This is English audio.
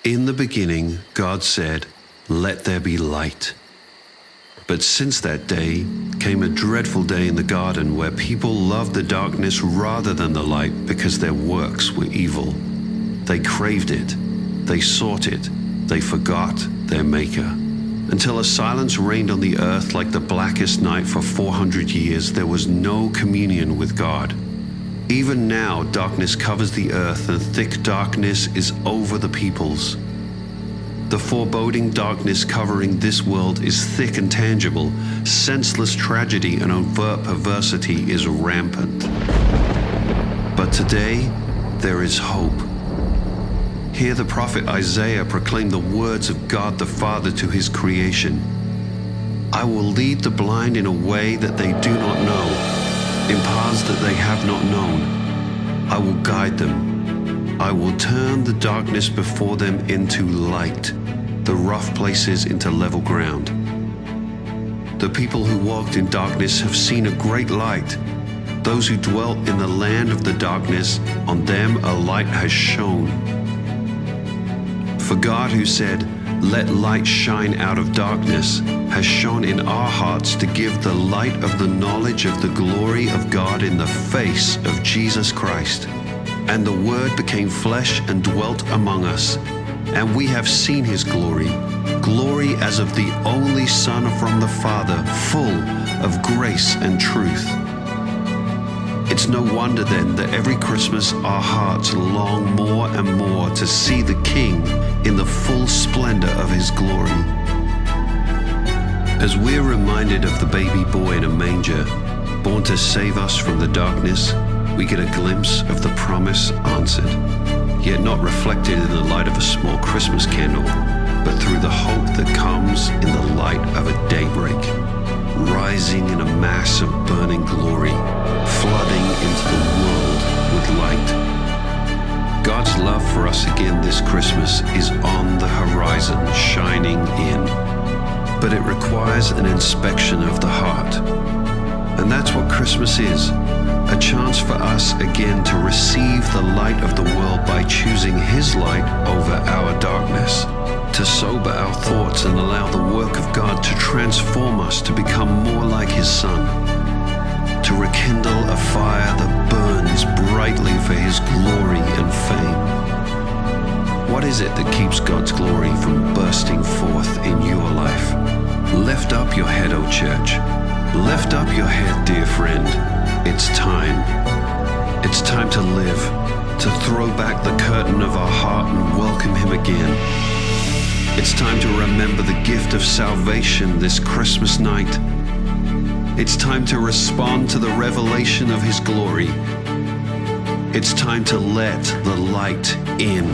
In the beginning, God said, "Let there be light." But since that day came a dreadful day in the garden where people loved the darkness rather than the light because their works were evil. They craved it, they sought it, they forgot their Maker. Until a silence reigned on the earth like the blackest night for 400 years, there was no communion with God. Even now, darkness covers the earth and thick darkness is over the peoples. The foreboding darkness covering this world is thick and tangible. Senseless tragedy and overt perversity is rampant. But today, there is hope. Hear the prophet Isaiah proclaim the words of God the Father to his creation. "I will lead the blind in a way that they do not know, in paths that they have not known. I will guide them. I will turn the darkness before them into light, the rough places into level ground." The people who walked in darkness have seen a great light. Those who dwelt in the land of the darkness, on them a light has shone. For God, who said, "Let light shine out of darkness," has shone in our hearts to give the light of the knowledge of the glory of God in the face of Jesus Christ. And the Word became flesh and dwelt among us, and we have seen his glory, glory as of the only Son from the Father, full of grace and truth. It's no wonder then that every Christmas our hearts long more and more to see the King in the full splendor of his glory. As we're reminded of the baby boy in a manger, born to save us from the darkness, we get a glimpse of the promise answered, yet not reflected in the light of a small Christmas candle, but through the hope that comes in the light of a daybreak, rising in a mass of burning glory, flooding into the world with light. God's love for us again this Christmas is on the horizon, shining in. But it requires an inspection of the heart. And that's what Christmas is, a chance for us again to receive the light of the world by choosing his light over our darkness, to sober our thoughts and allow the work of God to transform us to become more like his Son, to rekindle a fire that burns brightly for his glory and fame. What is it that keeps God's glory from bursting forth in your life? Lift up your head, O church. Lift up your head, dear friend. It's time. It's time to live, to throw back the curtain of our heart and welcome him again. It's time to remember the gift of salvation this Christmas night. It's time to respond to the revelation of his glory. It's time to let the light in.